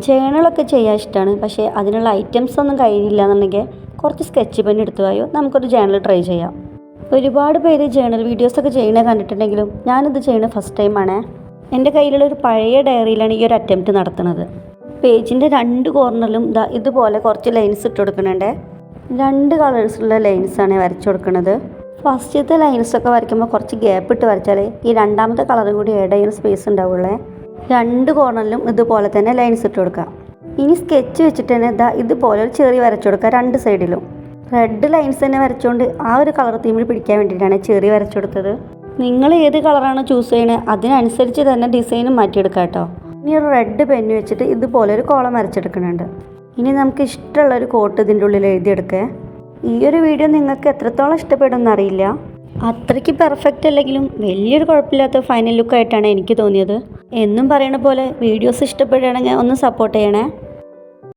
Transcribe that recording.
ജേണലൊക്കെ ചെയ്യാൻ ഇഷ്ടമാണ്, പക്ഷേ അതിനുള്ള ഐറ്റംസ് ഒന്നും കയ്യിലില്ല എന്നുണ്ടെങ്കിൽ കുറച്ച് സ്കെച്ച് പെൻ എടുത്തു പോയോ നമുക്കൊരു ജേണൽ ട്രൈ ചെയ്യാം. ഒരുപാട് പേര് ജേണൽ വീഡിയോസൊക്കെ ചെയ്യണത് കണ്ടിട്ടുണ്ടെങ്കിലും ഞാനിത് ചെയ്യുന്നത് ഫസ്റ്റ് ടൈമാണ്. എൻ്റെ കയ്യിലുള്ള ഒരു പഴയ ഡയറിയിലാണ് ഈ ഒരു അറ്റംപ്റ്റ് നടത്തുന്നത്. പേജിൻ്റെ 2 കോർണറിലും ഇതുപോലെ കുറച്ച് ലൈൻസ് ഇട്ട് കൊടുക്കുന്നുണ്ട്. 2 കളേഴ്സുള്ള ലൈൻസാണ് വരച്ചു കൊടുക്കുന്നത്. ഫസ്റ്റത്തെ ലൈൻസൊക്കെ വരയ്ക്കുമ്പോൾ കുറച്ച് ഗ്യാപ്പ് ഇട്ട് വരച്ചാൽ ഈ രണ്ടാമത്തെ കളറും കൂടി ആഡ് ചെയ്യുന്ന സ്പേസ് ഉണ്ടാവുള്ളേ. 2 കോർണറിലും ഇതുപോലെ തന്നെ ലൈൻസ് ഇട്ട് കൊടുക്കുക. ഇനി സ്കെച്ച് വെച്ചിട്ട് തന്നെ ഇതുപോലെ ഒരു ചെറി വരച്ചു കൊടുക്കുക 2 സൈഡിലും. റെഡ് ലൈൻസ് തന്നെ വരച്ചുകൊണ്ട് ആ ഒരു കളർ തീമിൽ പിടിക്കാൻ വേണ്ടിയിട്ടാണ് ചെറി വരച്ചു കൊടുത്തത്. നിങ്ങൾ ഏത് കളറാണ് ചൂസ് ചെയ്യണത് അതിനനുസരിച്ച് തന്നെ ഡിസൈനും മാറ്റിയെടുക്കുക കേട്ടോ. ഇനി ഒരു റെഡ് പെന്ന് വെച്ചിട്ട് ഇതുപോലെ ഒരു കോളം വരച്ചെടുക്കുന്നുണ്ട്. ഇനി നമുക്ക് ഇഷ്ടമുള്ളൊരു കോട്ട് ഇതിൻ്റെ ഉള്ളിൽ എഴുതിയെടുക്കുക. ഈ ഒരു വീഡിയോ നിങ്ങൾക്ക് എത്രത്തോളം ഇഷ്ടപ്പെടുമെന്ന് അറിയില്ല. അത്രയ്ക്ക് പെർഫെക്റ്റ് അല്ലെങ്കിലും വലിയൊരു കുഴപ്പമില്ലാത്ത ഫൈനൽ ലുക്കായിട്ടാണ് എനിക്ക് തോന്നിയത്. എന്നും പറയണ പോലെ വീഡിയോസ് ഇഷ്ടപ്പെടുകയാണെങ്കിൽ ഒന്ന് സപ്പോർട്ട് ചെയ്യണേ.